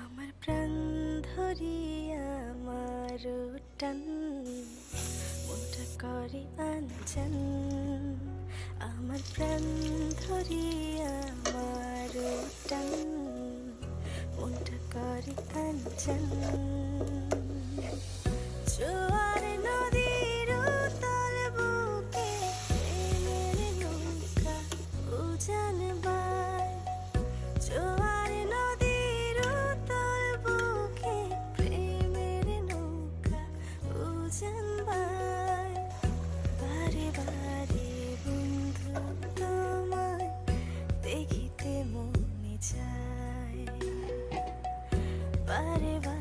আমার প্রাণ ধরিয়া আমার টান মনটা করে আনচান। আমার প্রাণ ধরিয়া আমার টান মনটা করে আনচান। জোয়ার নদীর উতল বুকে প্রেমের নৌকা উজান বায়। জোয়ার নদীর উতল বুকে প্রেমের নৌকা উজান বায়। বারে বারে বন্ধু তোমায় দেখিতে মনে চায়। বারে বারে